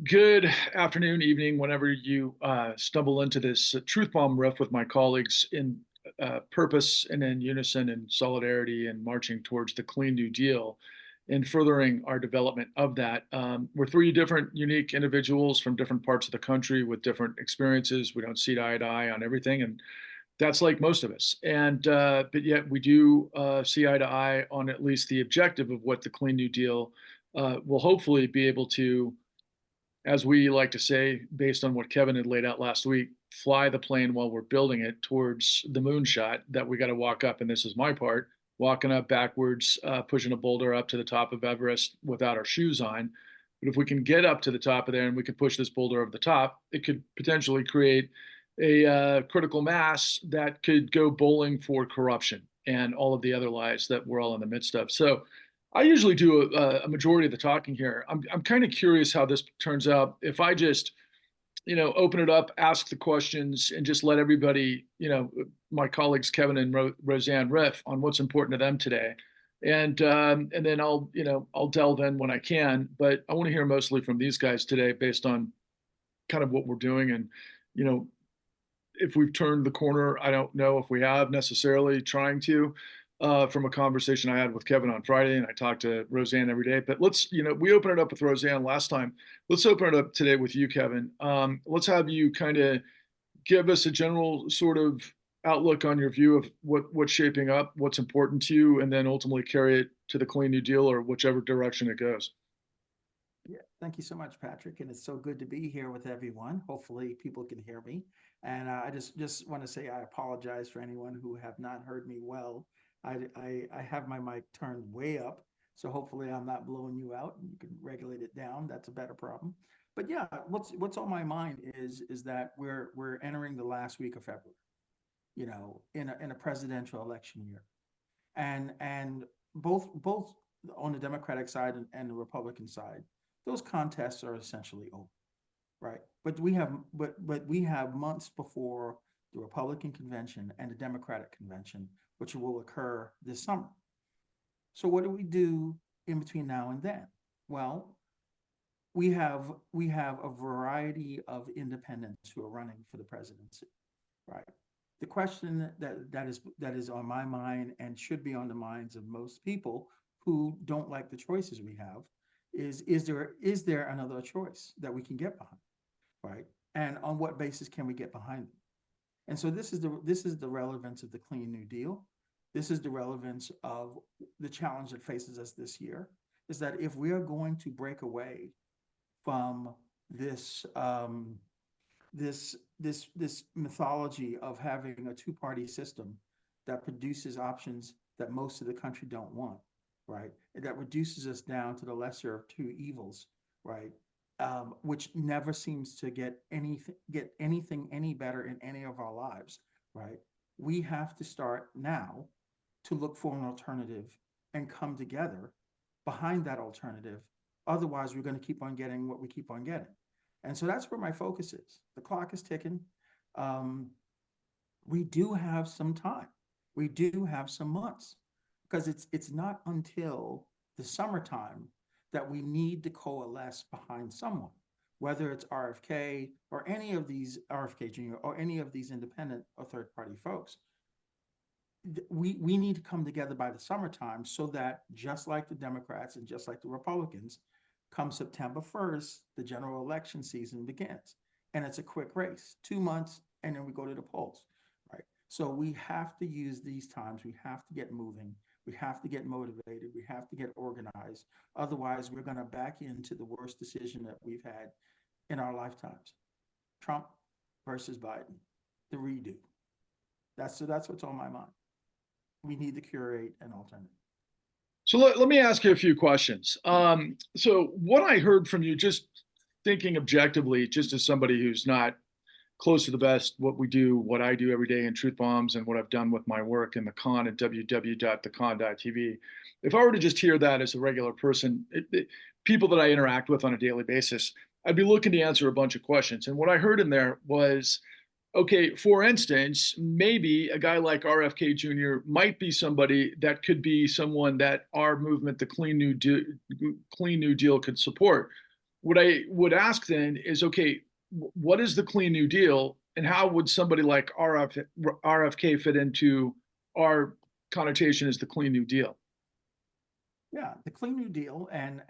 Good afternoon, evening, whenever you stumble into this truth bomb riff with my colleagues in purpose and in unison and solidarity and marching towards the Clean New Deal and furthering our development of that. We're three different unique individuals from different parts of the country with different experiences. We don't see eye to eye on everything, and that's like most of us. And but yet we do see eye to eye on at least the objective of what the Clean New Deal will hopefully be able to, as we like to say, based on what Kevin had laid out last week, fly the plane while we're building it towards the moonshot that we got to walk up. And this is my part, walking up backwards, pushing a boulder up to the top of Everest without our shoes on. But if we can get up to the top of there and we can push this boulder over the top, it could potentially create a critical mass that could go bowling for corruption and all of the other lies that we're all in the midst of. So I usually do a majority of the talking here. I'm kind of curious how this turns out. If I just, open it up, ask the questions, and just let everybody, my colleagues Kevin and Roseanne riff on what's important to them today, and then I'll delve in when I can. But I want to hear mostly from these guys today, based on kind of what we're doing, and you know if we've turned the corner. I don't know if we have necessarily trying to, from a conversation I had with Kevin on Friday, and I talk to Roseanne every day. But we opened it up with Roseanne last time. Let's open it up today with you, Kevin. Let's have you kind of give us a general sort of outlook on your view of what's shaping up, what's important to you, and then ultimately carry it to the Clean New Deal or whichever direction it goes. Yeah, thank you so much, Patrick. And it's so good to be here with everyone. Hopefully, people can hear me. And I just want to say I apologize for anyone who have not heard me well. I have my mic turned way up, so hopefully I'm not blowing you out, and you can regulate it down. That's a better problem. But yeah, what's on my mind is that we're entering the last week of February, in a presidential election year, and both on the Democratic side and the Republican side, those contests are essentially over, right? But we have months before the Republican convention and the Democratic convention, which will occur this summer. So what do we do in between now and then? Well, we have a variety of independents who are running for the presidency, right? The question that is on my mind and should be on the minds of most people who don't like the choices we have is there another choice that we can get behind, right? And on what basis can we get behind them? And so this is the relevance of the Clean New Deal. This is the relevance of the challenge that faces us this year. Is that if we are going to break away from this mythology of having a two-party system that produces options that most of the country don't want, right? And that reduces us down to the lesser of two evils, right? Which never seems to get anything any better in any of our lives, right? We have to start now to look for an alternative and come together behind that alternative. Otherwise, we're going to keep on getting what we keep on getting. And so that's where my focus is. The clock is ticking. Um, we do have some time. We do have some months because it's not until the summertime that we need to coalesce behind someone, whether it's RFK or any of these RFK Jr. or any of these independent or third party folks. We need to come together by the summertime so that just like the Democrats and just like the Republicans, come September 1st, the general election season begins. And it's a quick race, 2 months, and then we go to the polls, right? So we have to use these times. We have to get moving. We have to get motivated. We have to get organized. Otherwise, we're going to back into the worst decision that we've had in our lifetimes. Trump versus Biden, the redo. That's what's on my mind. We need to curate an alternative. So let me ask you a few questions. So what I heard from you, just thinking objectively, just as somebody who's not close to the best, what we do, what I do every day in Truth Bombs, and what I've done with my work in the con at www.thecon.tv. If I were to just hear that as a regular person, people that I interact with on a daily basis, I'd be looking to answer a bunch of questions. And what I heard in there was, okay, for instance, maybe a guy like RFK Jr. might be somebody that could be someone that our movement, the Clean New Deal, could support. what I would ask then is, okay, what is the Clean New Deal, and how would somebody like RFK fit into our connotation as the Clean New Deal? Yeah, the Clean New Deal, and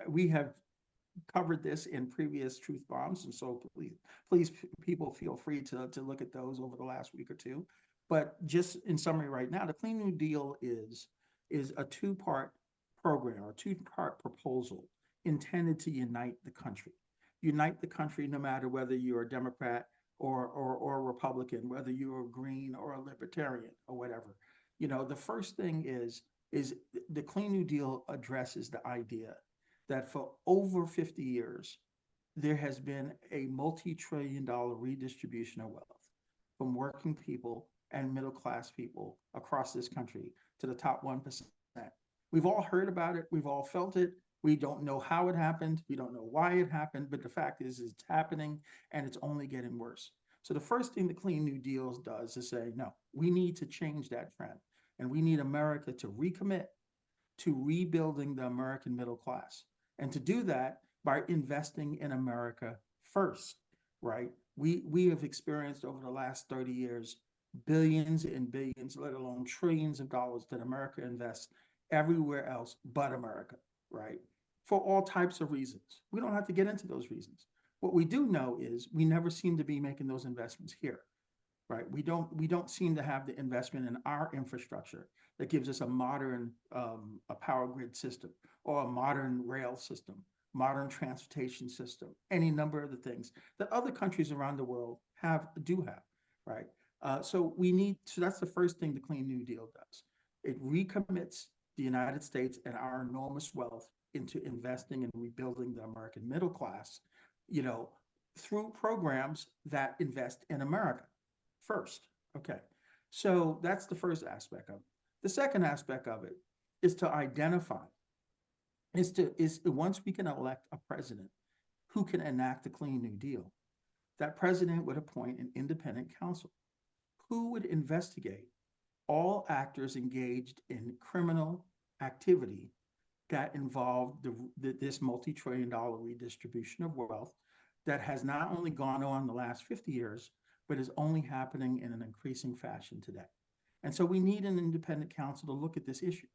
we have covered this in previous truth bombs, and so please, people feel free to look at those over the last week or two. But just in summary, right now, the Clean New Deal is a two-part program or two-part proposal intended to unite the country. Unite the country no matter whether you're a Democrat or a Republican, whether you're a Green or a Libertarian or whatever. You know, the first thing is the Clean New Deal addresses the idea that for over 50 years, there has been a multi-trillion-dollar redistribution of wealth from working people and middle-class people across this country to the top 1%. We've all heard about it. We've all felt it. We don't know how it happened. We don't know why it happened, but the fact is it's happening and it's only getting worse. So the first thing the Clean New Deal does is say, no, we need to change that trend. And we need America to recommit to rebuilding the American middle class. And to do that by investing in America first, right? We have experienced over the last 30 years billions and billions, let alone trillions of dollars that America invests everywhere else but America, right? For all types of reasons. We don't have to get into those reasons. What we do know is we never seem to be making those investments here, right? We don't seem to have the investment in our infrastructure that gives us a modern a power grid system or a modern rail system, modern transportation system, any number of the things that other countries around the world do have, right? So that's the first thing the Clean New Deal does. It recommits the United States and our enormous wealth into investing and rebuilding the American middle class, you know, through programs that invest in America first. Okay. So that's the first aspect of it. The second aspect of it is to identify, is once we can elect a president who can enact the Clean New Deal, that president would appoint an independent counsel who would investigate all actors engaged in criminal activity that involved this multi-trillion-dollar redistribution of wealth that has not only gone on the last 50 years, but is only happening in an increasing fashion today. And so we need an independent counsel to look at this issue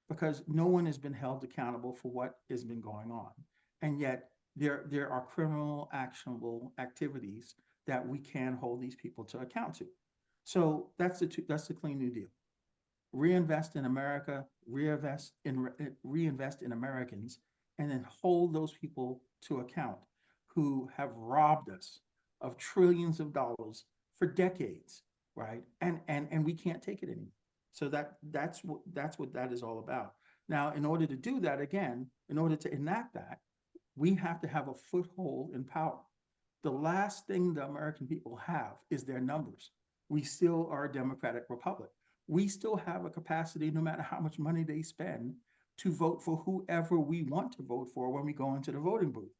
because no one has been held accountable for what has been going on. And yet there are criminal actionable activities that we can hold these people to account to. So that's the Clean New Deal. Reinvest in America, reinvest in Americans, and then hold those people to account who have robbed us of trillions of dollars for decades, right? And we can't take it anymore. So that's what that is all about. Now, in order to do that, again, in order to enact that, we have to have a foothold in power. The last thing the American people have is their numbers. We still are a democratic republic. We still have a capacity, no matter how much money they spend, to vote for whoever we want to vote for when we go into the voting booth.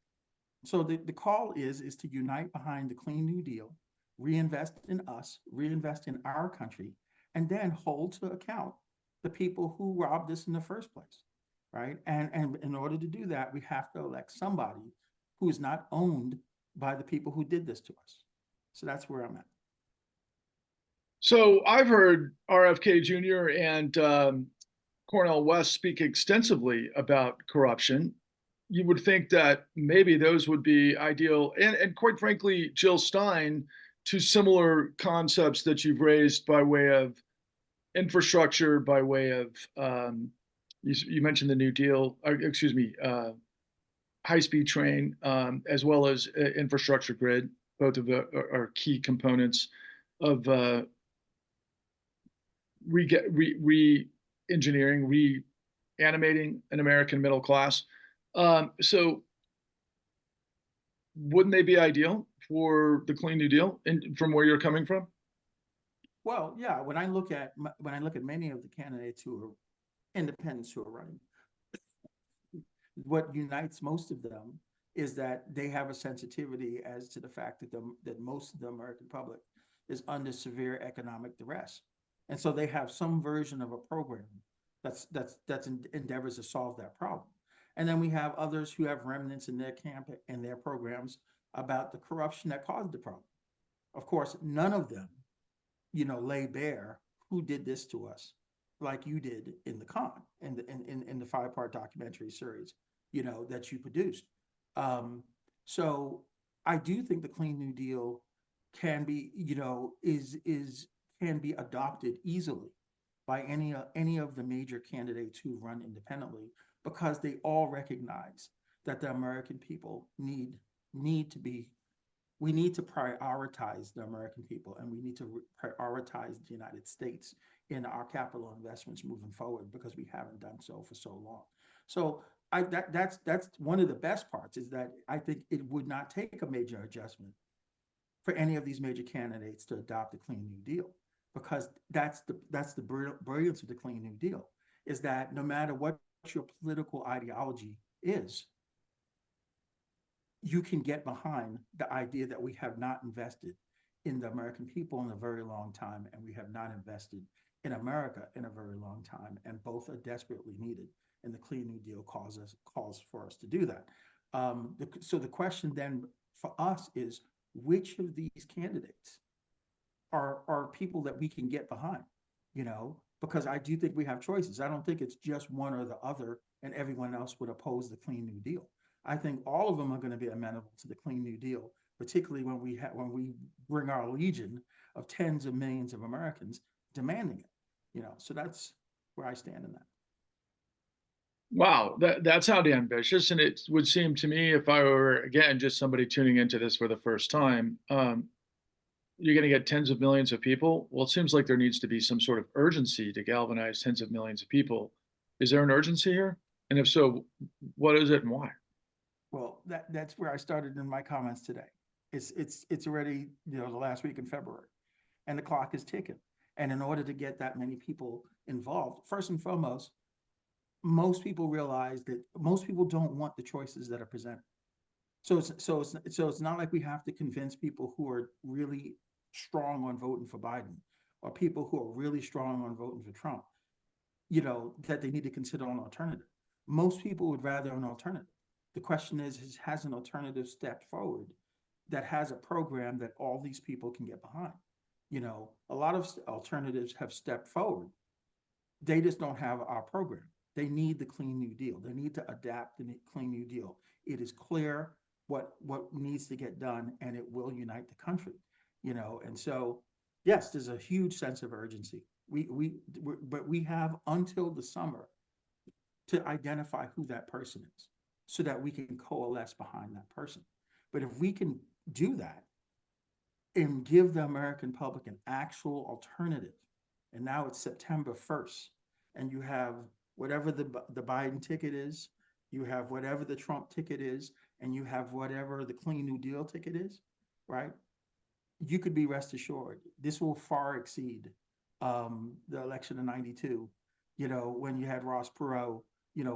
So the call is to unite behind the Clean New Deal, reinvest in us, reinvest in our country, and then hold to account the people who robbed us in the first place, right? And in order to do that, we have to elect somebody who is not owned by the people who did this to us. So that's where I'm at. So I've heard RFK Jr. and Cornel West speak extensively about corruption. You would think that maybe those would be ideal, and quite frankly, Jill Stein, to similar concepts that you've raised by way of infrastructure, by way of you mentioned the New Deal, excuse me, high-speed train, as well as infrastructure grid. Both of the are key components of re-engineering, reanimating an American middle class. So wouldn't they be ideal for the Clean New Deal, from where you're coming from? Well, yeah, when I look at many of the candidates who are independents who are running, what unites most of them is that they have a sensitivity as to the fact that most of the American public is under severe economic duress. And so they have some version of a program that's endeavors to solve that problem. And then we have others who have remnants in their camp and their programs about the corruption that caused the problem. Of course, none of them, lay bare who did this to us, like you did in the con in the 5-part documentary series, that you produced. Um, so I do think the Clean New Deal can be, is can be adopted easily by any of the major candidates who run independently, because they all recognize that the American people need to be we need to prioritize the American people, and we need to prioritize the United States in our capital investments moving forward, because we haven't done so for so long. So that's one of the best parts, is that I think it would not take a major adjustment for any of these major candidates to adopt the Clean New Deal, because that's the brilliance of the Clean New Deal, is that no matter what your political ideology is, you can get behind the idea that we have not invested in the American people in a very long time, and we have not invested in America in a very long time, and both are desperately needed. And the Clean New Deal calls for us to do that. So the question then for us is, which of these candidates are people that we can get behind? Because I do think we have choices. I don't think it's just one or the other, and everyone else would oppose the Clean New Deal. I think all of them are going to be amenable to the Clean New Deal, particularly when we bring our legion of tens of millions of Americans demanding it. So that's where I stand in that. Wow, that sounded ambitious, and it would seem to me, if I were again just somebody tuning into this for the first time, you're going to get tens of millions of people. Well, it seems like there needs to be some sort of urgency to galvanize tens of millions of people. Is there an urgency here? And if so, what is it and why? Well, that's where I started in my comments today. It's already, the last week in February, and the clock is ticking. And in order to get that many people involved, first and foremost, most people realize that most people don't want the choices that are presented. So it's not like we have to convince people who are really strong on voting for Biden, or people who are really strong on voting for Trump, that they need to consider an alternative. Most people would rather an alternative. The question is, has an alternative stepped forward that has a program that all these people can get behind? A lot of alternatives have stepped forward. They just don't have our program. They need the Clean New Deal. They need to adapt the Clean New Deal. It is clear what needs to get done, and it will unite the country. And so, yes, there's a huge sense of urgency. But we have until the summer to identify who that person is, so that we can coalesce behind that person. But if we can do that and give the American public an actual alternative, and now it's September 1st, and you have whatever the Biden ticket is, you have whatever the Trump ticket is, and you have whatever the Clean New Deal ticket is, right? You could be rest assured this will far exceed the election of '92. When you had Ross Perot,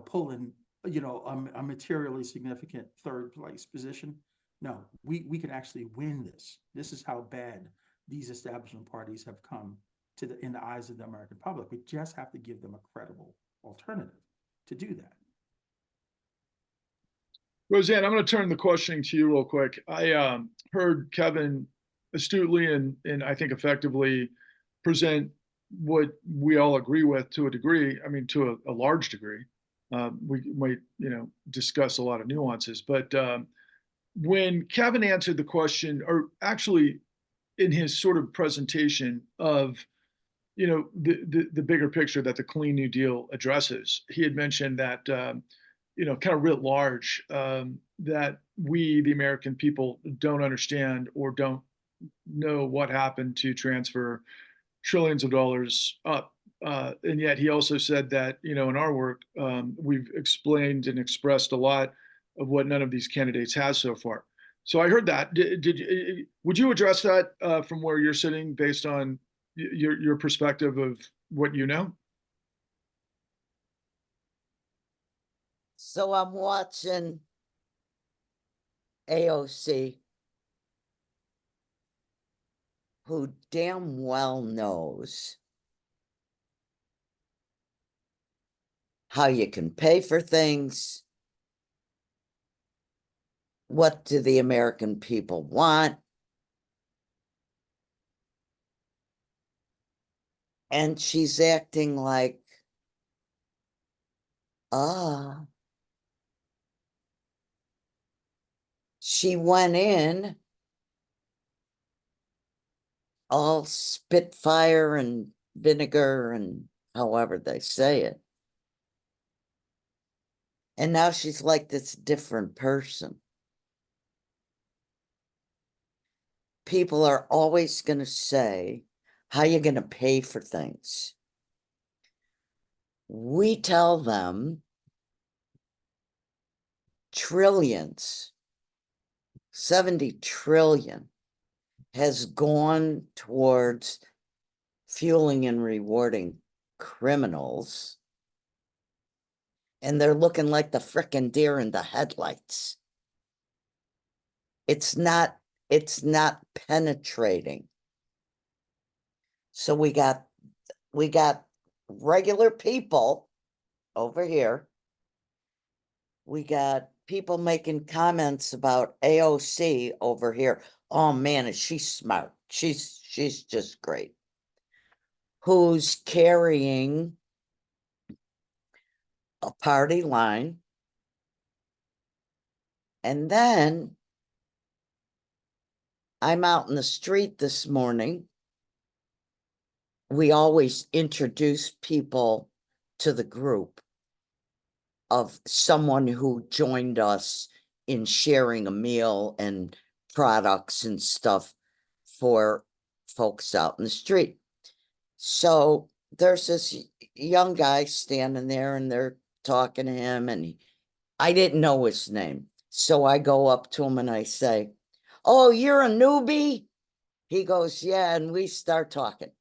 pulling, a materially significant third place position. No, we can actually win this. This is how bad these establishment parties have come in the eyes of the American public. We just have to give them a credible alternative to do that. Roseanne, I'm going to turn the questioning to you real quick. I heard Kevin astutely and I think effectively present what we all agree with to a degree. I mean, to a large degree. We might, discuss a lot of nuances, but when Kevin answered the question, or actually in his sort of presentation of, the bigger picture that the Clean New Deal addresses, he had mentioned that kind of writ large, that we, the American people, don't understand or don't know what happened to transfer trillions of dollars up. And yet he also said that, in our work, we've explained and expressed a lot of what none of these candidates has so far. So I heard that. Would you address that from where you're sitting based on your perspective of what you know? So I'm watching AOC, who damn well knows how you can pay for things, what do the American people want? And she's acting like, ah, she went in all spitfire and vinegar and however they say it. And now she's like this different person. People are always going to say, how you going to pay for things? We tell them trillions, 70 trillion has gone towards fueling and rewarding criminals. And they're looking like the frickin' deer in the headlights. It's not penetrating. So we got regular people over here. We got people making comments about AOC over here. Oh man, is she smart? She's just great. Who's carrying a party line. And then I'm out in the street this morning. We always introduce people to the group of someone who joined us in sharing a meal and products and stuff for folks out in the street. So there's this young guy standing there and they're talking to him, and I didn't know his name. So I go up to him and I say, "Oh, you're a newbie?" He goes, "Yeah," and we start talking.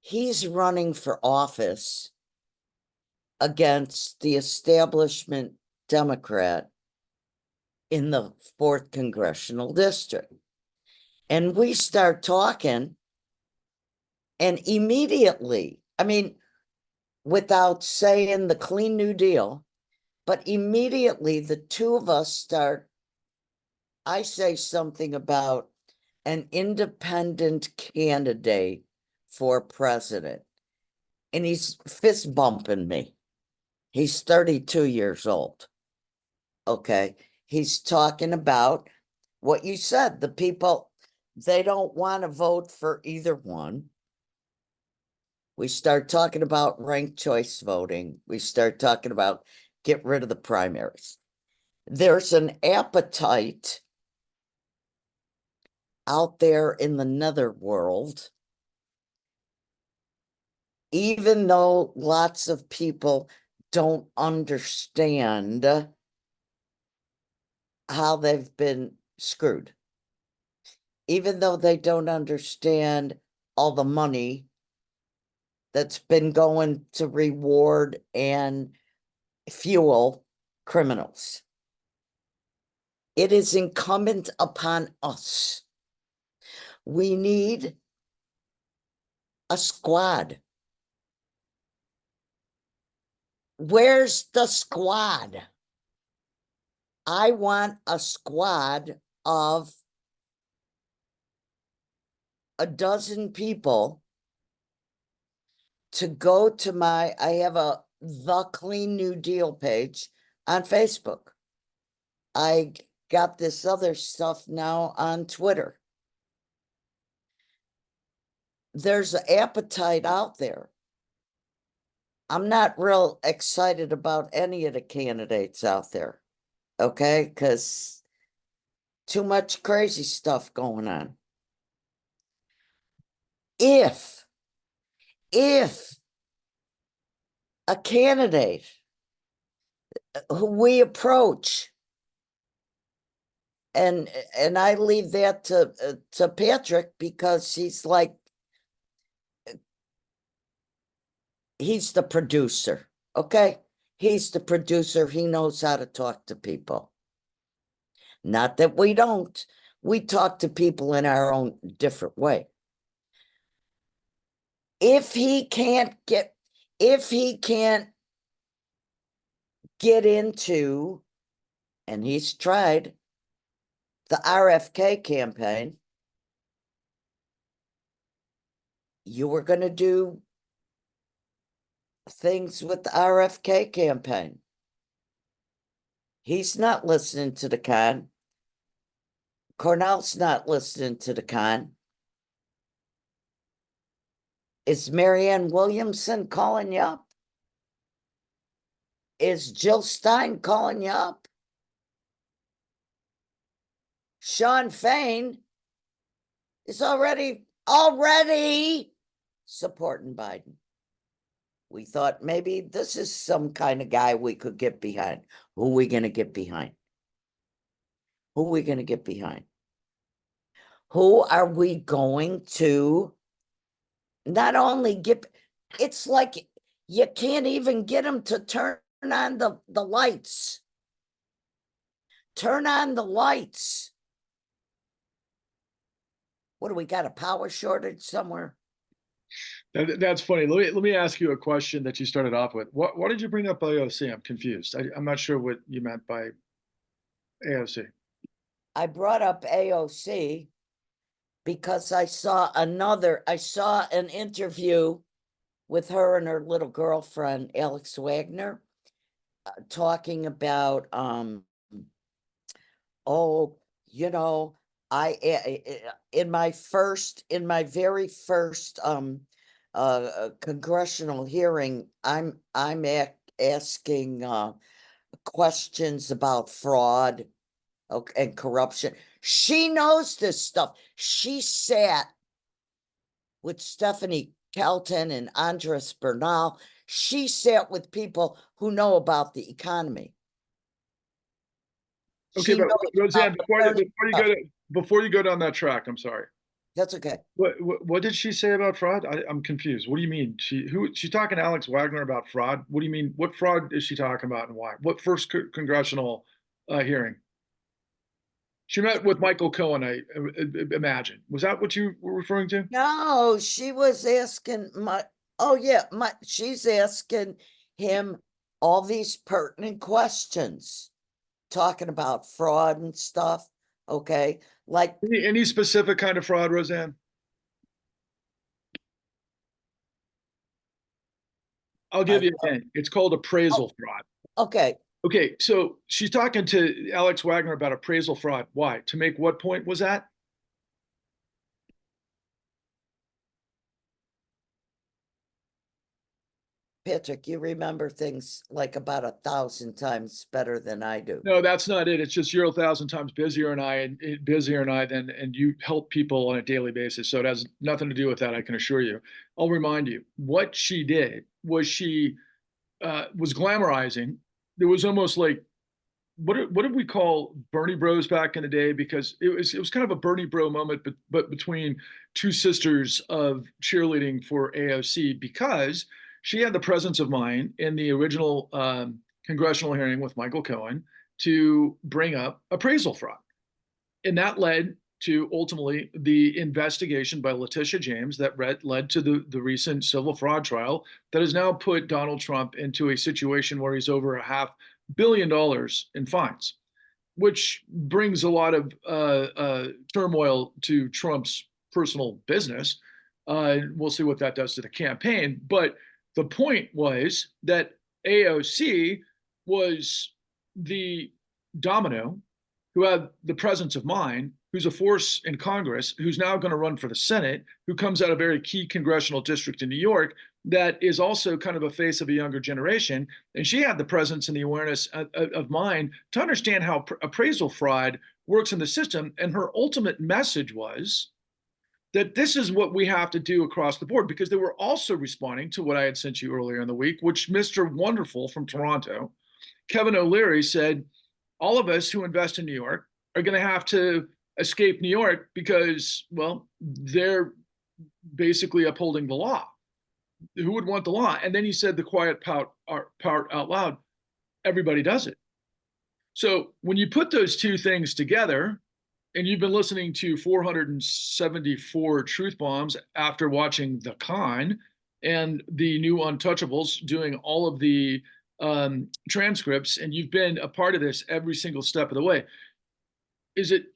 He's running for office against the establishment Democrat in the 4th Congressional District. And we start talking, and immediately, I mean, without saying the Clean New Deal, but immediately the two of us start, I say something about an independent candidate for president, and he's fist bumping me. He's 32 years old. Okay. He's talking about what you said. The people, they don't want to vote for either one. We start talking about ranked choice voting. We start talking about get rid of the primaries. There's an appetite out there in the netherworld, even though lots of people don't understand how they've been screwed, even though they don't understand all the money that's been going to reward and fuel criminals. It is incumbent upon us. We need a squad. Where's the squad? I want a squad of a dozen people to go to I have a The Clean New Deal page on Facebook. I got this other stuff now on Twitter. There's an appetite out there. I'm not real excited about any of the candidates out there, okay? Because too much crazy stuff going on. If a candidate who we approach, and I leave that to Patrick, because he's like, he's the producer, okay? He's the producer. He knows how to talk to people. Not that we don't. We talk to people in our own different way. If he can't get into and he's tried the RFK campaign. You were going to do things with the RFK campaign. He's not listening to the con. Cornell's not listening to the con. Is Marianne Williamson calling you up? Is Jill Stein calling you up? Sean Fain is already supporting Biden. We thought maybe this is some kind of guy we could get behind. Who are we going to get behind? Who are we going to get behind? Who are we going to not only get, it's like you can't even get them to turn on the lights. Turn on the lights. What do we got, a power shortage somewhere? That's funny. Let me ask you a question that you started off with. Why did you bring up AOC? I'm confused. I'm not sure what you meant by AOC. I brought up AOC because I saw an interview with her and her little girlfriend, Alex Wagner, talking about, in my very first congressional hearing, I'm asking questions about fraud and corruption. She knows this stuff. She sat with Stephanie Kelton and Andres Bernal. She sat with people who know about the economy. Okay, but Roseanne, before you go down that track, I'm sorry. That's okay. What did she say about fraud? I'm confused. What do you mean? She's talking to Alex Wagner about fraud? What do you mean? What fraud is she talking about and why? What first congressional hearing? She met with Michael Cohen, I imagine. Was that what you were referring to? No, she was asking she's asking him all these pertinent questions, talking about fraud and stuff. Okay. Like Any specific kind of fraud, Roseanne? I'll give you a hint. It's called appraisal fraud. okay. Okay, so she's talking to Alex Wagner about appraisal fraud. Why? To make what point was that? Patrick, you remember things like about 1,000 times better than I do. No, that's not it. It's just you're 1,000 times busier than and you help people on a daily basis. So it has nothing to do with that, I can assure you. I'll remind you, what she did was she was glamorizing. There was almost like what did we call Bernie Bros back in the day? Because it was kind of a Bernie Bro moment, but between two sisters of cheerleading for AOC, because she had the presence of mind in the original congressional hearing with Michael Cohen to bring up appraisal fraud, and that led to ultimately the investigation by Letitia James that led to the recent civil fraud trial that has now put Donald Trump into a situation where he's over $500 million in fines, which brings a lot of turmoil to Trump's personal business. We'll see what that does to the campaign. But the point was that AOC was the domino who had the presence of mind, who's a force in Congress, who's now going to run for the Senate, who comes out of a very key congressional district in New York, that is also kind of a face of a younger generation. And she had the presence and the awareness of mind to understand how appraisal fraud works in the system. And her ultimate message was that this is what we have to do across the board, because they were also responding to what I had sent you earlier in the week, which Mr. Wonderful from Toronto, Kevin O'Leary, said, all of us who invest in New York are going to have to escape New York because, well, they're basically upholding the law. Who would want the law? And then he said the quiet part out loud, everybody does it. So when you put those two things together, and you've been listening to 474 truth bombs after watching The Con and the new Untouchables doing all of the transcripts, and you've been a part of this every single step of the way. Is it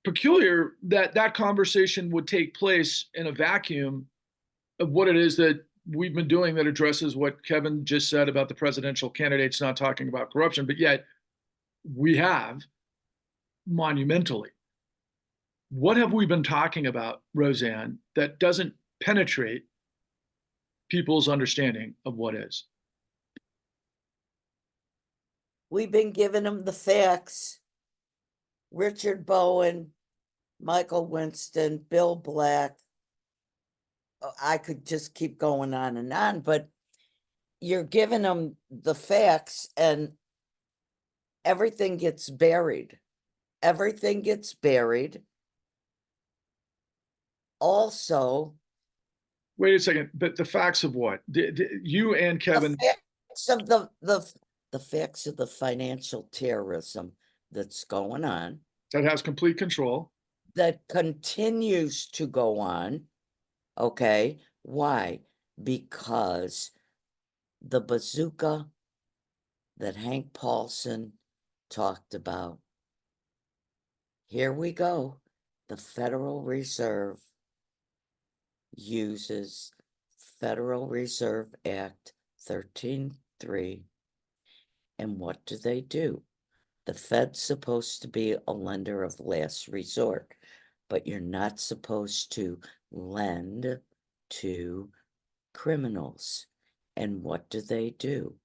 peculiar that that conversation would take place in a vacuum of what it is that we've been doing that addresses what Kevin just said about the presidential candidates not talking about corruption, but yet we have monumentally? What have we been talking about, Roseanne, that doesn't penetrate people's understanding of what is? We've been giving them the facts. Richard Bowen, Michael Winston, Bill Black. I could just keep going on, but you're giving them the facts and everything gets buried. Everything gets buried. Also, Wait a second, but the facts of what? You and Kevin, the facts of the facts of the financial terrorism that's going on, that has complete control. that continues to go on. Okay, why? Because the bazooka that Hank Paulson talked about. Here we go. The Federal Reserve uses Federal Reserve Act 13.3. And what do? The Fed's supposed to be a lender of last resort, but you're not supposed to lend to criminals. And what do?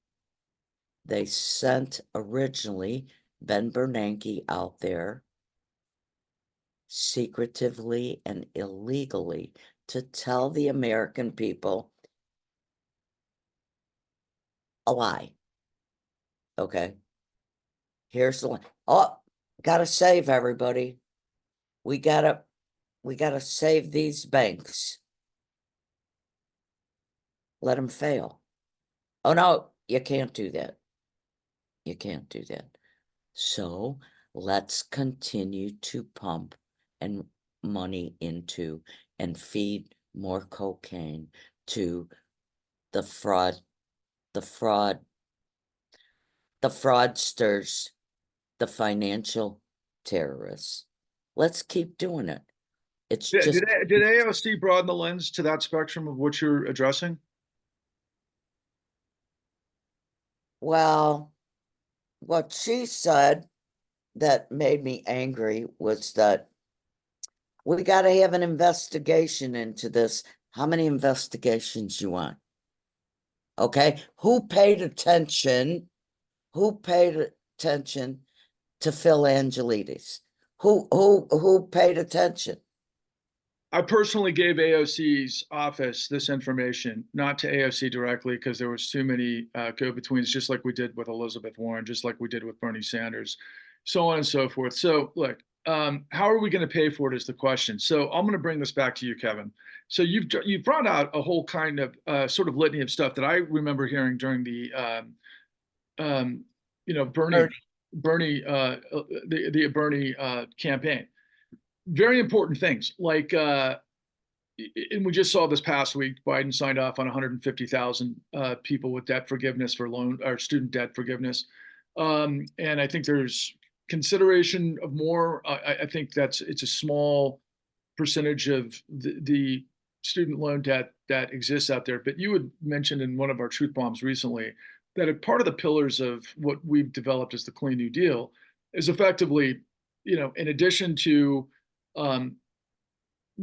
They sent originally Ben Bernanke out there secretively and illegally to tell the American people a lie. Okay. Here's the line. Oh, gotta save everybody. We gotta save these banks. Let them fail. Oh no, you can't do that. You can't do that. So let's continue to pump and money into and feed more cocaine to the fraudsters, the financial terrorists. Let's keep doing it. It's just, Did AOC broaden the lens to that spectrum of what you're addressing? well, what she said that made me angry was that we got to have an investigation into this. How many investigations you want? Okay, who paid attention? Who paid attention to Phil Angelides? Who paid attention? I personally gave AOC's office this information, not to AOC directly, because there was too many go-betweens, just like we did with Elizabeth Warren, just like we did with Bernie Sanders, so on and so forth. So look, how are we going to pay for it is the question. So I'm going to bring this back to you, Kevin. So you've brought out a whole kind of sort of litany of stuff that I remember hearing during the Bernie Bernie campaign. Very important things like and we just saw this past week, Biden signed off on 150,000 people with debt forgiveness for loan or student debt forgiveness. And I think there's consideration of more. I think it's a small percentage of the student loan debt that exists out there. But you had mentioned in one of our truth bombs recently that a part of the pillars of what we've developed as the Clean New Deal is effectively, in addition to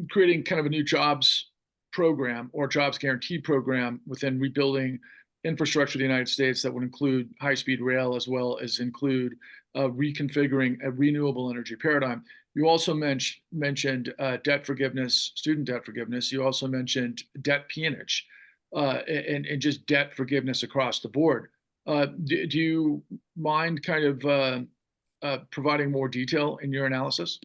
creating kind of a new jobs program or jobs guarantee program within rebuilding infrastructure of the United States that would include high-speed rail as well as include reconfiguring a renewable energy paradigm. You also mentioned debt forgiveness, student debt forgiveness. You also mentioned debt peonage and just debt forgiveness across the board. Do you mind kind of providing more detail in your analysis?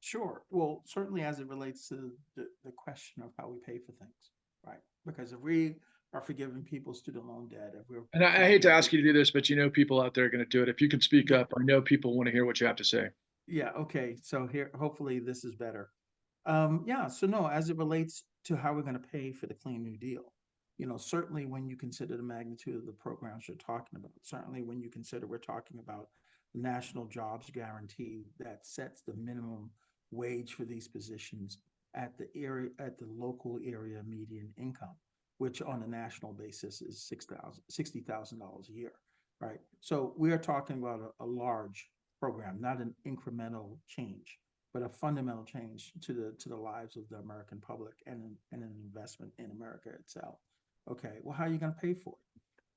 Sure. Well, certainly as it relates to the question of how we pay for things, right? Because if we are forgiving people's student loan debt, if we're And I hate to ask you to do this, but people out there are going to do it. If you could speak up, I know people want to hear what you have to say. yeah, okay. So here, hopefully this is better. Yeah, so no, as it relates to how we're going to pay for the Clean New Deal, certainly when you consider the magnitude of the programs you're talking about, certainly when you consider we're talking about the national jobs guarantee that sets the minimum wage for these positions at the local area median income, which on a national basis is $60,000 a year, right? So we are talking about a large program, not an incremental change, but a fundamental change to the lives of the American public and an investment in America itself. Okay, well, how are you going to pay for it?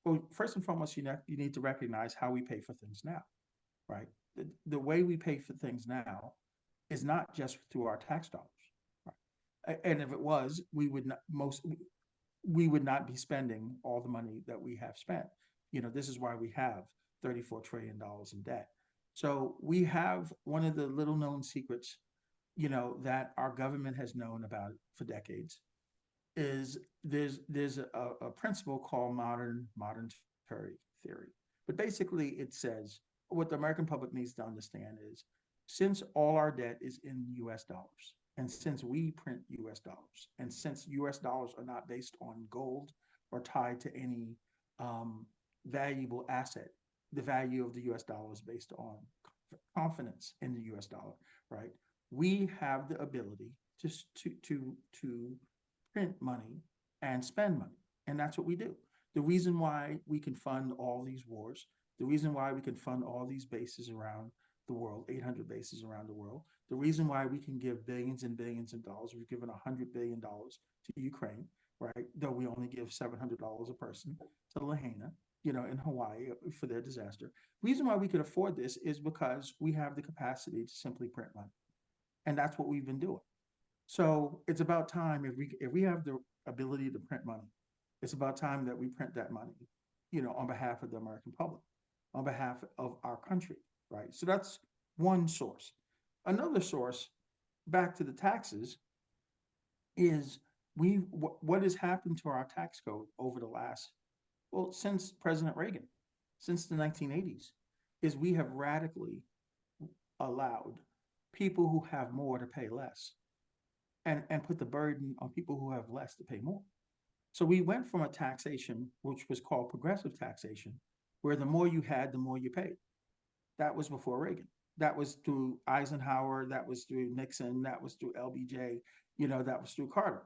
Well, first and foremost, you need to recognize how we pay for things now, right? The way we pay for things now is not just through our tax dollars, right? And if it was, we would not be spending all the money that we have spent. This is why we have $34 trillion in debt. So we have one of the little known secrets, that our government has known about for decades is there's a principle called modern monetary theory. But basically it says what the American public needs to understand is since all our debt is in US dollars, and since we print US dollars, and since US dollars are not based on gold or tied to any valuable asset, the value of the US dollar is based on confidence in the US dollar, right? We have the ability to print money and spend money. And that's what we do. The reason why we can fund all these wars, the reason why we can fund all these bases around the world, 800 bases around the world, the reason why we can give billions and billions of dollars, we've given $100 billion to Ukraine, right? Though we only give $700 a person to Lahaina, in Hawaii for their disaster. The reason why we could afford this is because we have the capacity to simply print money. And that's what we've been doing. So it's about time if we have the ability to print money, it's about time that we print that money, on behalf of the American public, on behalf of our country, right? So that's one source. Another source, back to the taxes, is what has happened to our tax code over the last, well, since President Reagan, since the 1980s, is we have radically allowed people who have more to pay less and put the burden on people who have less to pay more. So we went from a taxation, which was called progressive taxation, where the more you had, the more you paid. That was before Reagan. That was through Eisenhower. That was through Nixon. That was through LBJ. That was through Carter.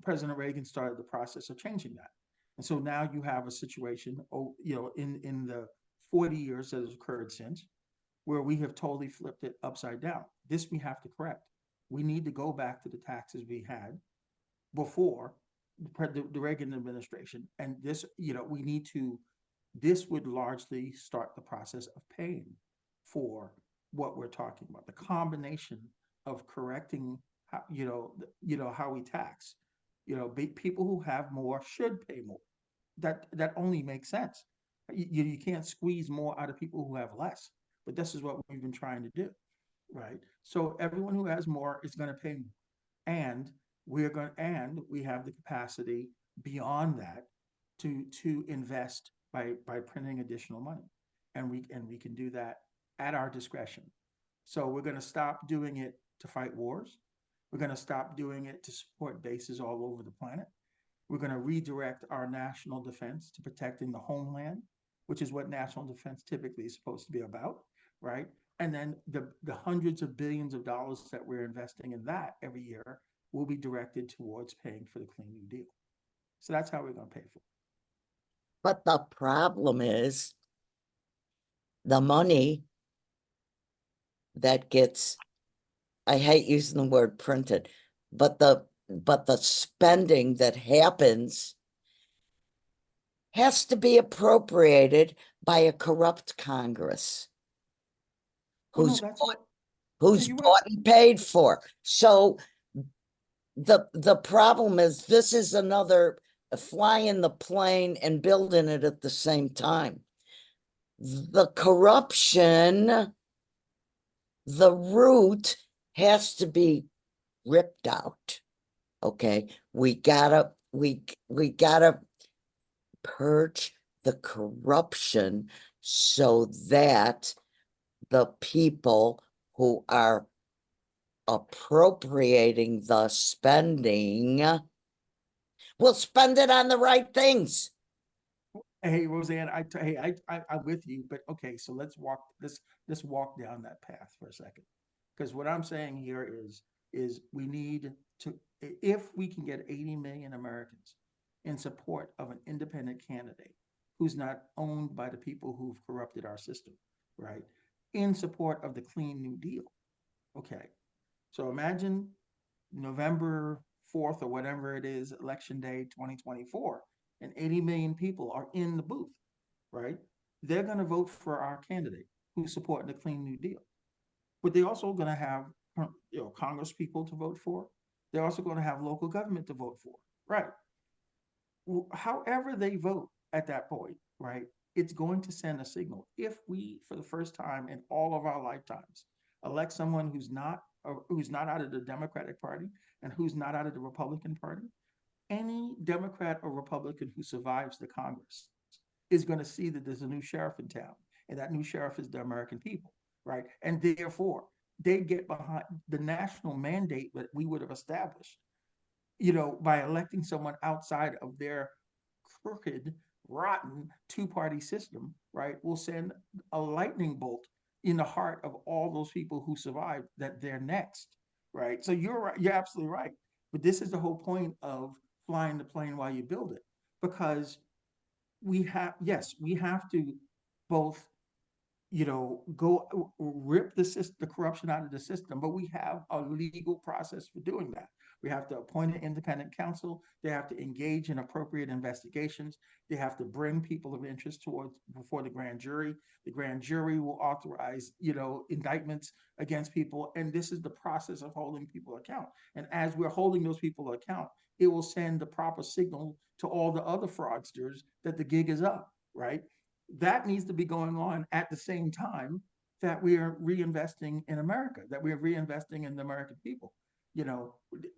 President Reagan started the process of changing that. And so now you have a situation, in the 40 years that has occurred since, where we have totally flipped it upside down. This we have to correct. We need to go back to the taxes we had before the Reagan administration. And this, this would largely start the process of paying for what we're talking about. The combination of correcting how, how we tax, people who have more should pay more. That only makes sense. You can't squeeze more out of people who have less, but this is what we've been trying to do, right? So everyone who has more is going to pay more. And we have the capacity beyond that to invest by printing additional money. And we can do that at our discretion. So we're going to stop doing it to fight wars. We're going to stop doing it to support bases all over the planet. We're going to redirect our national defense to protecting the homeland, which is what national defense typically is supposed to be about, right? And then the hundreds of billions of dollars that we're investing in that every year will be directed towards paying for the Clean New Deal. So that's how we're going to pay for it. But the problem is the money that gets, I hate using the word printed, but the spending that happens has to be appropriated by a corrupt Congress Well, no, who's that's bought, what who's you're right. bought and paid for. So the problem is this is another flying the plane and building it at the same time. The corruption, the root has to be ripped out. Okay, we gotta purge the corruption so that the people who are appropriating the spending, We'll spend it on the right things. Hey, Roseanne, I'm with you, but okay, so let's walk down that path for a second. Because what I'm saying here is we need to, if we can get 80 million Americans in support of an independent candidate who's not owned by the people who've corrupted our system, right? In support of the Clean New Deal. Okay. So imagine November 4th or whatever it is, election day 2024, and 80 million people are in the booth, right? They're going to vote for our candidate who's supporting the Clean New Deal. But they're also going to have, Congress people to vote for. They're also going to have local government to vote for, right? However they vote at that point, right? It's going to send a signal. If we, for the first time in all of our lifetimes, elect someone who's not out of the Democratic Party and who's not out of the Republican Party, any Democrat or Republican who survives the Congress is going to see that there's a new sheriff in town, and that new sheriff is the American people, right? And therefore, they get behind the national mandate that we would have established, by electing someone outside of their crooked, rotten two-party system, right, will send a lightning bolt in the heart of all those people who survived that they're next, right? So you're right, you're absolutely right. But this is the whole point of flying the plane while you build it, because yes, we have to both go rip the corruption out of the system, but we have a legal process for doing that. We have to appoint an independent counsel. They have to engage in appropriate investigations. They have to bring people of interest before the grand jury. The grand jury will authorize, indictments against people. And this is the process of holding people account. And as we're holding those people account, it will send the proper signal to all the other fraudsters that the gig is up, right? That needs to be going on at the same time that we are reinvesting in America, that we are reinvesting in the American people.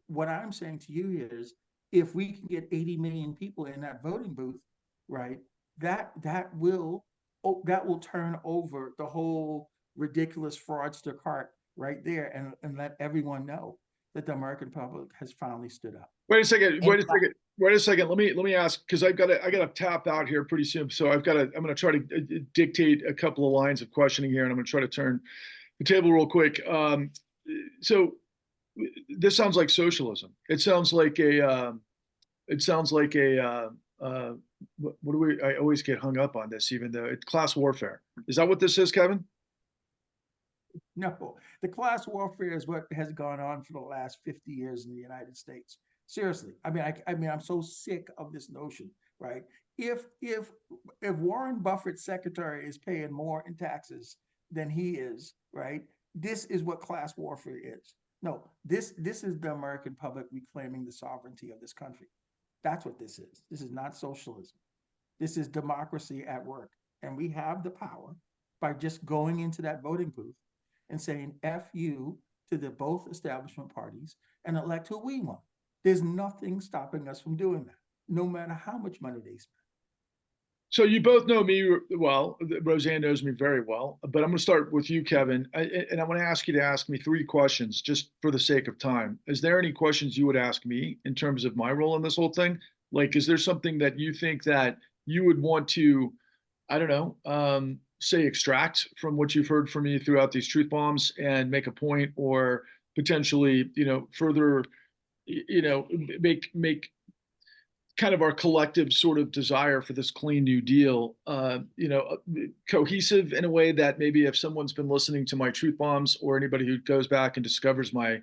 What I'm saying to you is, if we can get 80 million people in that voting booth, right, that will turn over the whole ridiculous fraudster cart right there, and let everyone know that the American public has finally stood up. Wait a second. And Wait a second. Wait a second. Let me ask, because I gotta tap out here pretty soon. So I'm gonna try to dictate a couple of lines of questioning here, and I'm gonna try to turn the table real quick. So this sounds like socialism. It sounds like what do we? I always get hung up on this, even though it's class warfare. Is that what this is, Kevin? No, the class warfare is what has gone on for the last 50 years in the United States. Seriously, I mean, I'm so sick of this notion, right? If Warren Buffett's secretary is paying more in taxes than he is, right? This is what class warfare is. No, this is the American public reclaiming the sovereignty of this country. That's what this is. This is not socialism. This is democracy at work. And we have the power by just going into that voting booth and saying F you to the both establishment parties and elect who we want. There's nothing stopping us from doing that, no matter how much money they spend. So you both know me well. Roseanne knows me very well, but I'm going to start with you, Kevin, and I want to ask you to ask me three questions just for the sake of time. Is there any questions you would ask me in terms of my role in this whole thing? Like, is there something that you think that you would want to, I don't know, say extract from what you've heard from me throughout these truth bombs and make a point, or potentially, further, make kind of our collective sort of desire for this clean new deal, cohesive in a way that maybe if someone's been listening to my truth bombs, or anybody who goes back and discovers my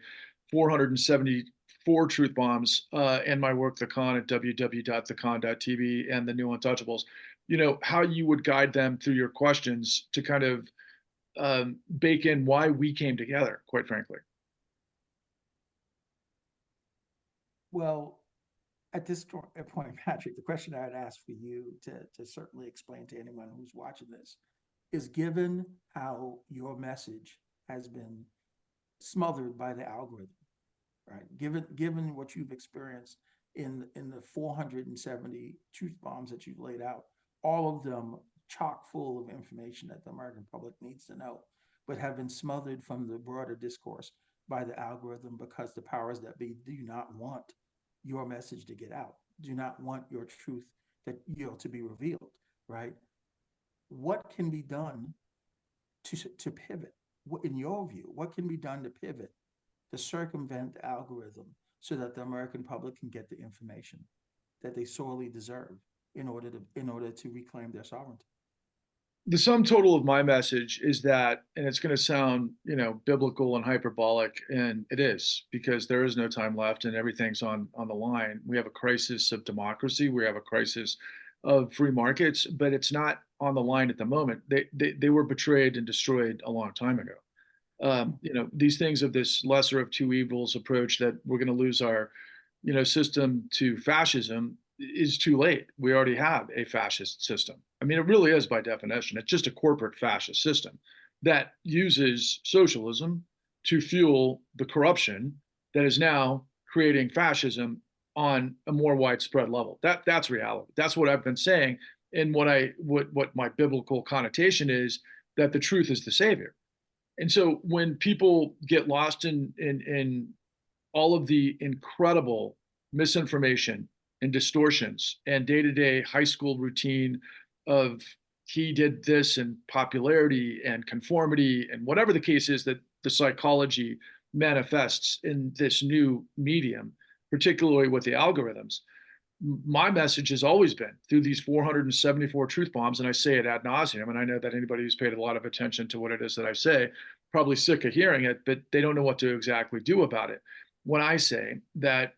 474 truth bombs, and my work, The Con, at www.thecon.tv, and the new Untouchables, how you would guide them through your questions to kind of bake in why we came together, quite frankly. Well, at this point, Patrick, the question I'd ask for you to certainly explain to anyone who's watching this is, given how your message has been smothered by the algorithm, right? Given what you've experienced in the 470 truth bombs that you've laid out, all of them chock full of information that the American public needs to know, but have been smothered from the broader discourse by the algorithm because the powers that be do not want your message to get out. do not want your truth that to be revealed, right? What can be done to pivot? What, in your view, what can be done to pivot, to circumvent the algorithm so that the American public can get the information that they sorely deserve in order to reclaim their sovereignty? The sum total of my message is that, and it's going to sound, biblical and hyperbolic, and it is because there is no time left and everything's on the line. We have a crisis of democracy. We have a crisis of free markets, but it's not on the line at the moment. They were betrayed and destroyed a long time ago. These things of this lesser of two evils approach that we're going to lose our, system to fascism is too late. We already have a fascist system. I mean, it really is by definition. It's just a corporate fascist system that uses socialism to fuel the corruption that is now creating fascism on a more widespread level. That's reality. That's what I've been saying. And what my biblical connotation is, that the truth is the savior. And so when people get lost in all of the incredible misinformation and distortions and day-to-day high school routine of he did this and popularity and conformity and whatever the case is that the psychology manifests in this new medium, particularly with the algorithms, my message has always been through these 474 truth bombs, and I say it ad nauseum, and I know that anybody who's paid a lot of attention to what it is that I say probably sick of hearing it, but they don't know what to exactly do about it. When I say that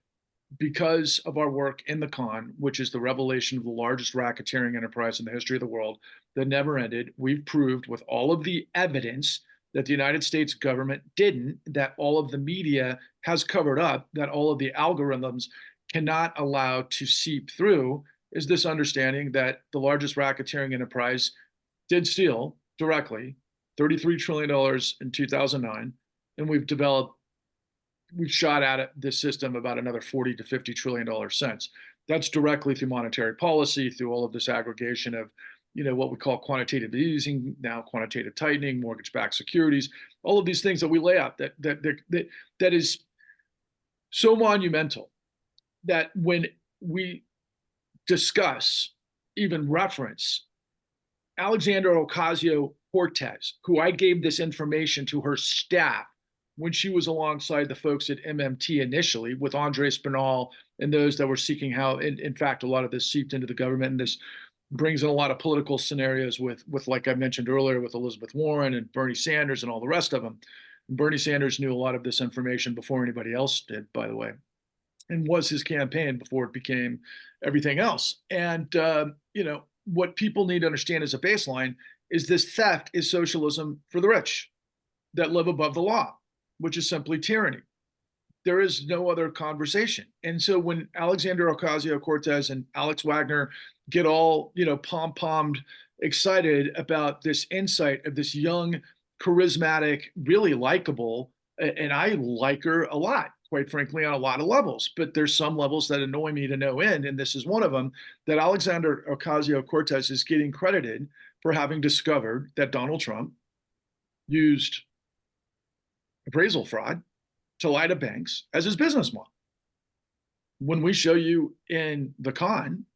because of our work in the con, which is the revelation of the largest racketeering enterprise in the history of the world that never ended, we've proved with all of the evidence that the United States government didn't, that all of the media has covered up, that all of the algorithms cannot allow to seep through, is this understanding that the largest racketeering enterprise did steal directly $33 trillion in 2009, and we've shot at this system about another 40 to 50 trillion dollars since. That's directly through monetary policy, through all of this aggregation of, what we call quantitative easing, now quantitative tightening, mortgage-backed securities, all of these things that we lay out that is so monumental that when we discuss, even reference Alexandra Ocasio-Cortez, who I gave this information to her staff when she was alongside the folks at MMT initially with Andre Spinall and those that were seeking how, in fact, a lot of this seeped into the government, and this brings in a lot of political scenarios with like I mentioned earlier, with Elizabeth Warren and Bernie Sanders and all the rest of them. Bernie Sanders knew a lot of this information before anybody else did, by the way, and was his campaign before it became everything else. And, what people need to understand as a baseline is this theft is socialism for the rich that live above the law, which is simply tyranny. There is no other conversation. And so when Alexandra Ocasio-Cortez and Alex Wagner get all, pom-pommed excited about this insight of this young, charismatic, really likable, and I like her a lot, quite frankly, on a lot of levels, but there's some levels that annoy me to no end, and this is one of them, that Alexandra Ocasio-Cortez is getting credited for having discovered that Donald Trump used appraisal fraud to lie to banks as his business model. When we show you in the con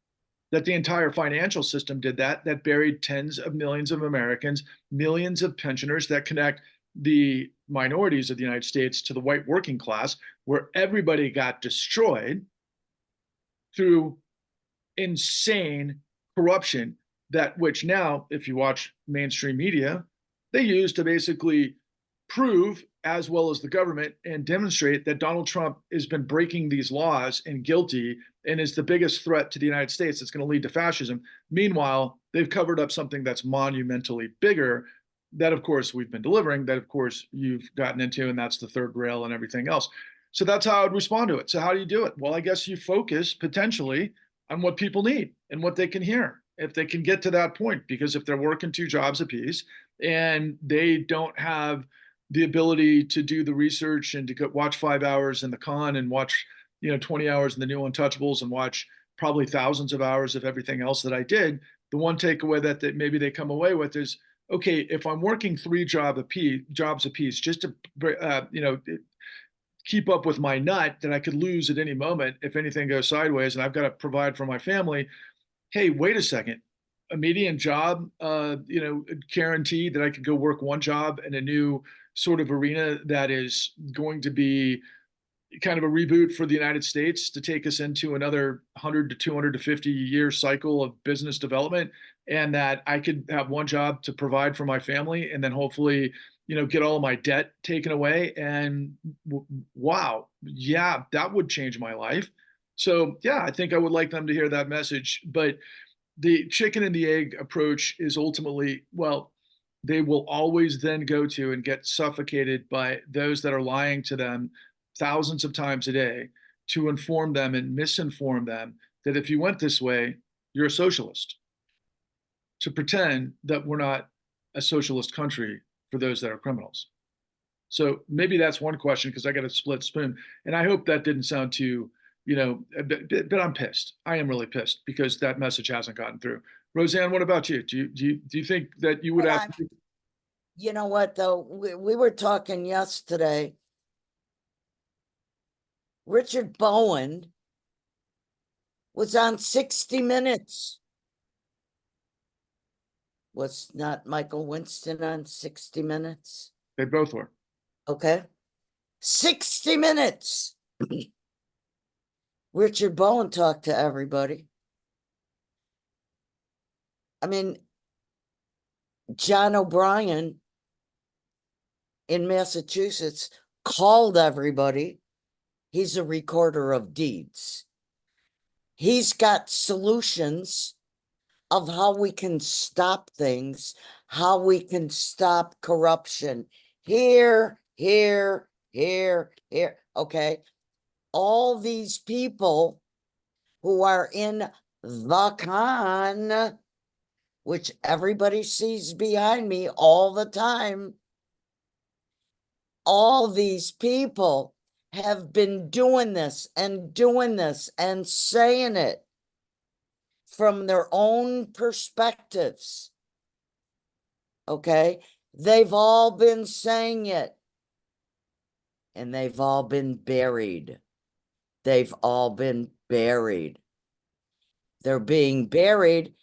that the entire financial system did that buried tens of millions of Americans, millions of pensioners, that connect the minorities of the United States to the white working class, where everybody got destroyed through insane corruption, that which now, if you watch mainstream media, they use to basically prove, as well as the government, and demonstrate that Donald Trump has been breaking these laws and guilty and is the biggest threat to the United States that's going to lead to fascism. Meanwhile, they've covered up something that's monumentally bigger, that of course we've been delivering, that of course you've gotten into, and that's the third rail and everything else. So that's how I would respond to it. So how do you do it? Well, I guess you focus potentially on what people need and what they can hear, if they can get to that point. Because if they're working two jobs apiece and they don't have the ability to do the research and to go watch 5 hours in the con and watch 20 hours in the new Untouchables and watch probably thousands of hours of everything else that I did, the one takeaway that maybe they come away with is, okay, if I'm working three jobs apiece just to keep up with my nut that I could lose at any moment if anything goes sideways and I've got to provide for my family. Hey, wait a second. A median job, guaranteed that I could go work one job in a new sort of arena that is going to be kind of a reboot for the United States to take us into another 100 to 250 year cycle of business development, and that I could have one job to provide for my family, and then hopefully, get all of my debt taken away. And wow, yeah, that would change my life. So yeah, I think I would like them to hear that message. But the chicken and the egg approach is ultimately, well, they will always then go to and get suffocated by those that are lying to them thousands of times a day to inform them and misinform them that if you went this way, you're a socialist. To pretend that we're not a socialist country for those that are criminals. So maybe that's one question because I got a split spoon. And I hope that didn't sound too, but I'm pissed. I am really pissed because that message hasn't gotten through. Roseanne, what about you? Do you think that you would But have to? you know what, though? We were talking yesterday. Richard Bowen was on 60 Minutes. Was not Michael Winston on 60 Minutes? They both were. Okay. 60 Minutes. Richard Bowen talked to everybody. I mean, John O'Brien in Massachusetts called everybody. He's a recorder of deeds. He's got solutions of how we can stop things, how we can stop corruption. Here. Okay. All these people who are in the con, which everybody sees behind me all the time, all these people have been doing this and saying it from their own perspectives. Okay? They've all been saying it. And they've all been buried. They've all been buried. They're being buried.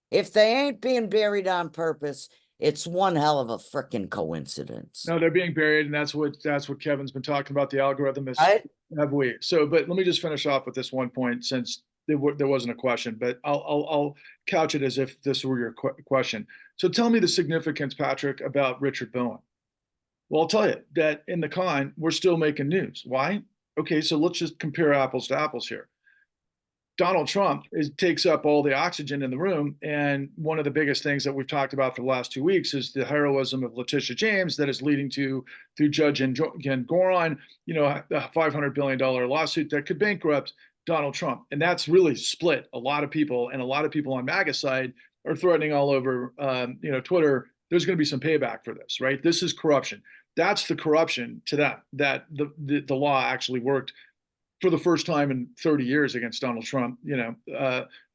If they ain't being buried on purpose, it's one hell of a freaking coincidence. No, they're being buried, and that's what Kevin's been talking about. The algorithm is, Right? have we? So, but let me just finish off with this one point, since there wasn't a question, but I'll couch it as if this were your question. So, tell me the significance, Patrick, about Richard Bowen. Well, I'll tell you that in the con, we're still making news. Why? Okay, so let's just compare apples to apples here. Donald Trump takes up all the oxygen in the room. And one of the biggest things that we've talked about for the last 2 weeks is the heroism of Letitia James that is leading to, through Judge Goron, a $500 billion lawsuit that could bankrupt Donald Trump. And that's really split a lot of people, and a lot of people on MAGA side are threatening all over, Twitter. There's going to be some payback for this, right? This is corruption. That's the corruption to them, that the law actually worked for the first time in 30 years against Donald Trump,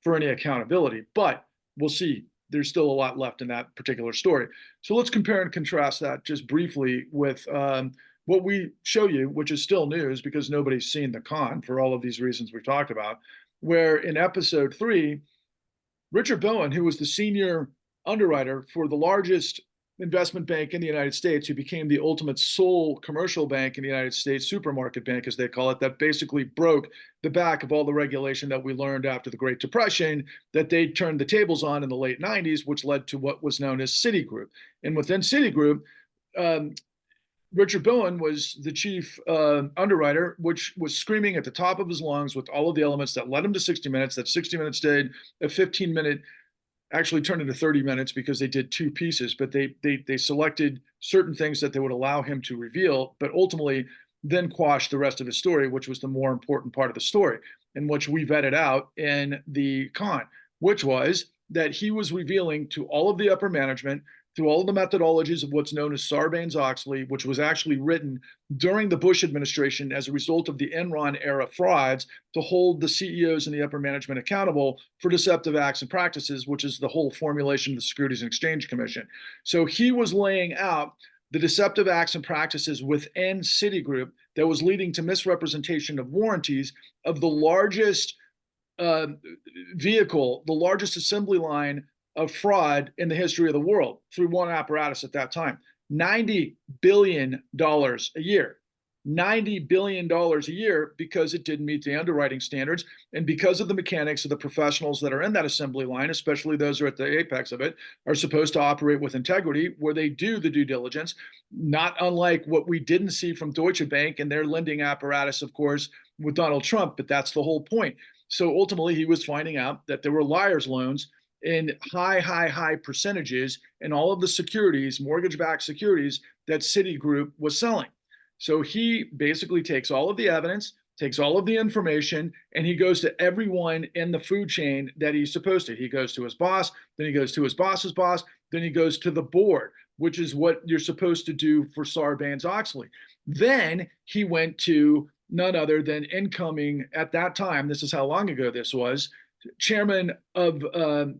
for any accountability. But we'll see. There's still a lot left in that particular story. So let's compare and contrast that just briefly with what we show you, which is still news because nobody's seen the con for all of these reasons we've talked about, where in episode 3, Richard Bowen, who was the senior underwriter for the largest investment bank in the United States, who became the ultimate sole commercial bank in the United States, supermarket bank, as they call it, that basically broke the back of all the regulation that we learned after the Great Depression, that they turned the tables on in the late 90s, which led to what was known as Citigroup. And within Citigroup, Richard Bowen was the chief underwriter, which was screaming at the top of his lungs with all of the elements that led him to 60 Minutes. That 60 Minutes stayed a 15-minute, actually turned into 30 minutes because they did 2 pieces, but they selected certain things that they would allow him to reveal, but ultimately then quashed the rest of his story, which was the more important part of the story, and which we vetted out in the con, which was that he was revealing to all of the upper management, through all of the methodologies of what's known as Sarbanes-Oxley, which was actually written during the Bush administration as a result of the Enron era frauds, to hold the CEOs and the upper management accountable for deceptive acts and practices, which is the whole formulation of the Securities and Exchange Commission. So he was laying out the deceptive acts and practices within Citigroup that was leading to misrepresentation of warranties of the largest uh, vehicle, the largest assembly line of fraud in the history of the world through one apparatus at that time. $90 billion a year. $90 billion a year because it didn't meet the underwriting standards. And because of the mechanics of the professionals that are in that assembly line, especially those who are at the apex of it, are supposed to operate with integrity where they do the due diligence, not unlike what we didn't see from Deutsche Bank and their lending apparatus, of course, with Donald Trump. But that's the whole point. So ultimately, he was finding out that there were liar's loans in high percentages in all of the securities, mortgage-backed securities that Citigroup was selling. So he basically takes all of the evidence, takes all of the information, and he goes to everyone in the food chain that he's supposed to. He goes to his boss, then he goes to his boss's boss, then he goes to the board, which is what you're supposed to do for Sarbanes-Oxley. Then he went to none other than incoming, at that time, this is how long ago this was, chairman of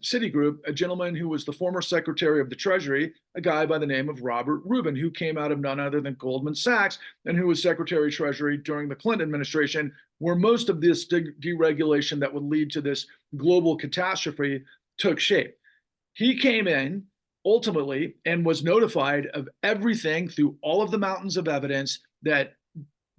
Citigroup, a gentleman who was the former secretary of the Treasury, a guy by the name of Robert Rubin, who came out of none other than Goldman Sachs and who was Secretary of Treasury during the Clinton administration, where most of this deregulation that would lead to this global catastrophe took shape. He came in ultimately and was notified of everything through all of the mountains of evidence that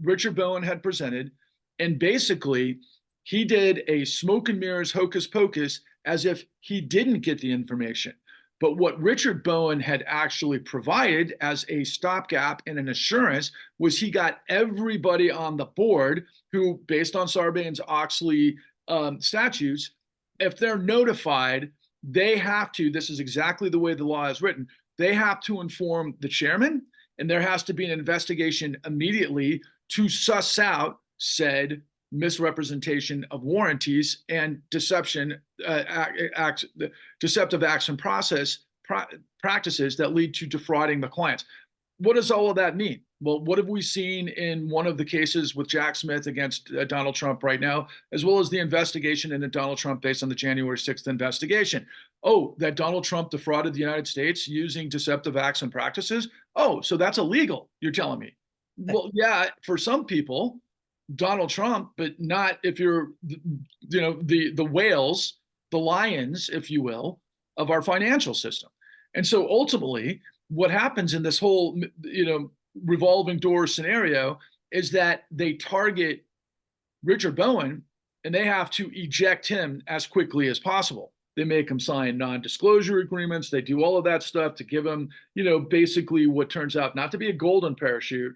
Richard Bowen had presented, and basically he did a smoke and mirrors hocus pocus as if he didn't get the information. But what Richard Bowen had actually provided as a stopgap and an assurance was he got everybody on the board who, based on Sarbanes-Oxley statutes, if they're notified, they have to, this is exactly the way the law is written, they have to inform the chairman, and there has to be an investigation immediately to suss out said misrepresentation of warranties and deceptive acts and practices that lead to defrauding the clients. What does all of that mean? Well, what have we seen in one of the cases with Jack Smith against Donald Trump right now, as well as the investigation into Donald Trump based on the January 6th investigation? Oh, that Donald Trump defrauded the United States using deceptive acts and practices? Oh, so that's illegal, you're telling me? Well, yeah, for some people, Donald Trump, but not if you're, the whales, the lions, if you will, of our financial system. And so ultimately, what happens in this whole, revolving door scenario is that they target Richard Bowen and they have to eject him as quickly as possible. They make him sign non-disclosure agreements. They do all of that stuff to give him, basically what turns out not to be a golden parachute,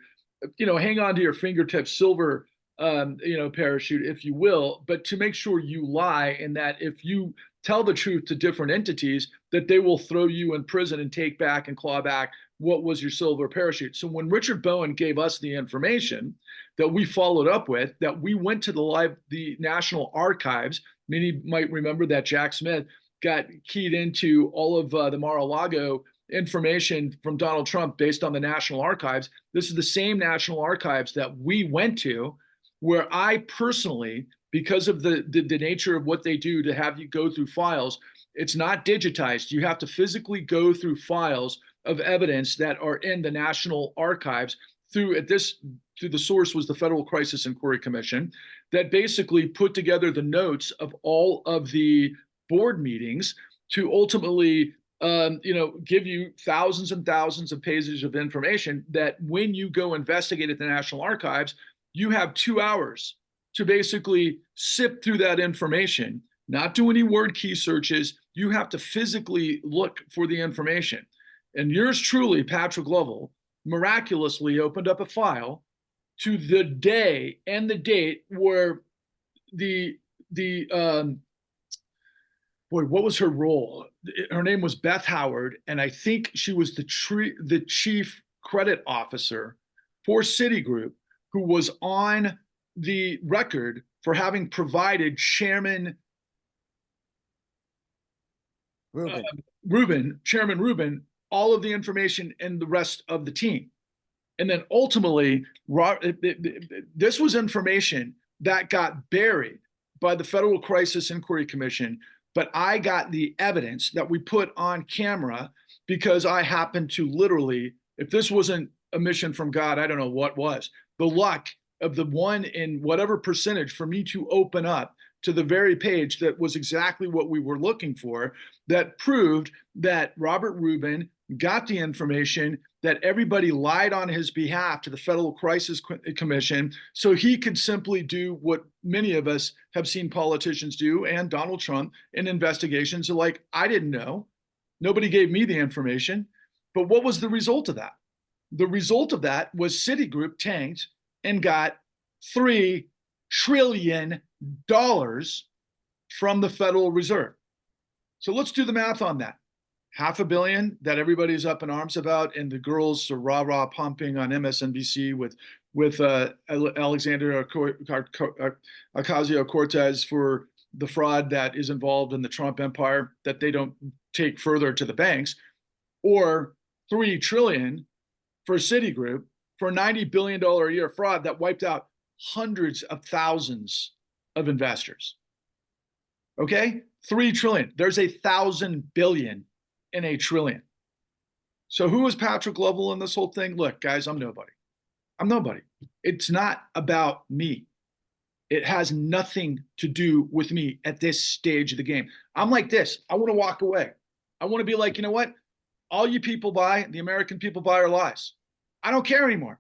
hang on to your fingertips, silver parachute, if you will, but to make sure you lie, and that if you tell the truth to different entities, that they will throw you in prison and take back and claw back what was your silver parachute. So when Richard Bowen gave us the information that we followed up with, that we went to the National Archives, many might remember that Jack Smith got keyed into all of the Mar-a-Lago information from Donald Trump based on the National Archives. This is the same National Archives that we went to, where I personally, because of the nature of what they do to have you go through files, it's not digitized. You have to physically go through files of evidence that are in the National Archives through the source was the Federal Crisis Inquiry Commission, that basically put together the notes of all of the board meetings to ultimately give you thousands and thousands of pages of information that when you go investigate at the National Archives, you have 2 hours to basically sift through that information, not do any word key searches. You have to physically look for the information. And yours truly, Patrick Lovell, miraculously opened up a file to the day and the date where what was her role? Her name was Beth Howard, and I think she was the chief credit officer for Citigroup, who was on the record for having provided Chairman Chairman Rubin, all of the information and the rest of the team. And then ultimately, this was information that got buried by the Federal Crisis Inquiry Commission, but I got the evidence that we put on camera because I happened to literally If this wasn't a mission from God, I don't know what was. The luck of the one in whatever percentage for me to open up to the very page that was exactly what we were looking for, that proved that Robert Rubin got the information, that everybody lied on his behalf to the Federal Crisis Commission so he could simply do what many of us have seen politicians do, and Donald Trump, in investigations. Like, I didn't know. Nobody gave me the information. But what was the result of that? The result of that was Citigroup tanked and got $3 trillion from the Federal Reserve. So let's do the math on that. $500 million that everybody's up in arms about, and the girls are rah-rah pumping on MSNBC with Alexandria Ocasio-Cortez for the fraud that is involved in the Trump empire that they don't take further to the banks, or $3 trillion for Citigroup for $90 billion a year fraud that wiped out hundreds of thousands of investors. Okay, $3 trillion. There's 1,000 billion in a trillion. So who is Patrick Lovell in this whole thing? Look, guys, I'm nobody. I'm nobody. It's not about me. It has nothing to do with me at this stage of the game. I'm like this. I want to walk away. I want to be like, you know what? All you people buy, the American people buy, are lies. I don't care anymore.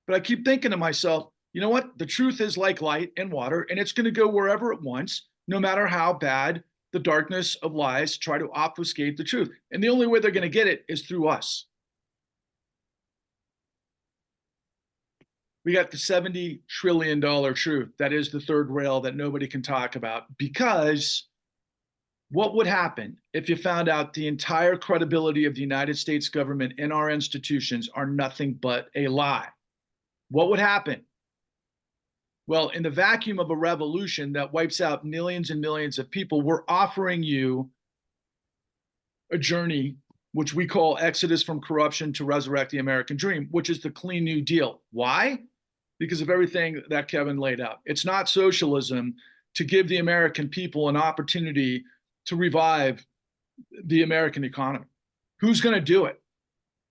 But I keep thinking to myself, you know what? The truth is like light and water, and it's going to go wherever it wants, no matter how bad the darkness of lies try to obfuscate the truth. And the only way they're going to get it is through us. We got the $70 trillion truth. That is the third rail that nobody can talk about, because what would happen if you found out the entire credibility of the United States government and our institutions are nothing but a lie? What would happen? Well, in the vacuum of a revolution that wipes out millions and millions of people, we're offering you a journey which we call Exodus from Corruption to Resurrect the American Dream, which is the Clean New Deal. Why? Because of everything that Kevin laid out. It's not socialism to give the American people an opportunity to revive the American economy. Who's going to do it?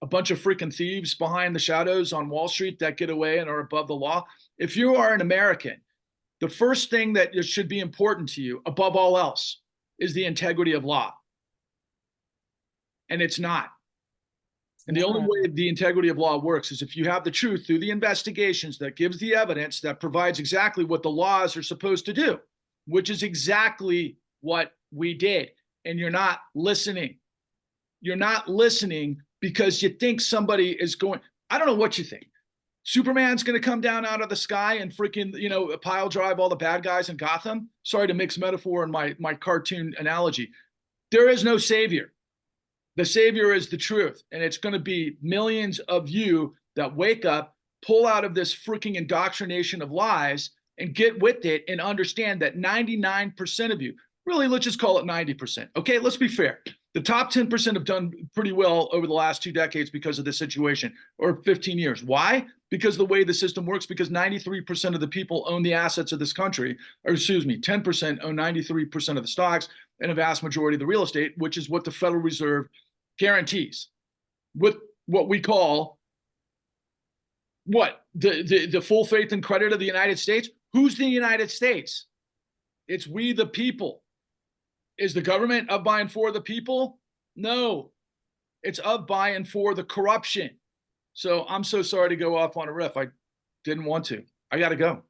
A bunch of freaking thieves behind the shadows on Wall Street that get away and are above the law? If you are an American, the first thing that should be important to you, above all else, is the integrity of law. And it's not. And the only way the integrity of law works is if you have the truth through the investigations that gives the evidence that provides exactly what the laws are supposed to do, which is exactly what we did. And you're not listening. You're not listening because you think somebody is going, I don't know what you think. Superman's going to come down out of the sky and freaking, pile drive all the bad guys in Gotham. Sorry to mix metaphor and my cartoon analogy. There is no savior. The savior is the truth. And it's going to be millions of you that wake up, pull out of this freaking indoctrination of lies, and get with it and understand that 99% of you, really, let's just call it 90%. Okay, let's be fair. The top 10% have done pretty well over the last 2 decades because of this situation, or 15 years. Why? Because the way the system works, because 93% of the people own the assets of this country, or 10% own 93% of the stocks and a vast majority of the real estate, which is what the Federal Reserve guarantees. With what we call, the full faith and credit of the United States. Who's the United States? It's we the people. Is the government of, by, and for the people? No, it's of, by, and for the corruption. So I'm so sorry to go off on a riff. I didn't want to. I got to go.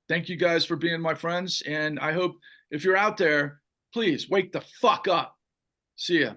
Thank you guys for being my friends. And I hope if you're out there, please wake the fuck up. See ya.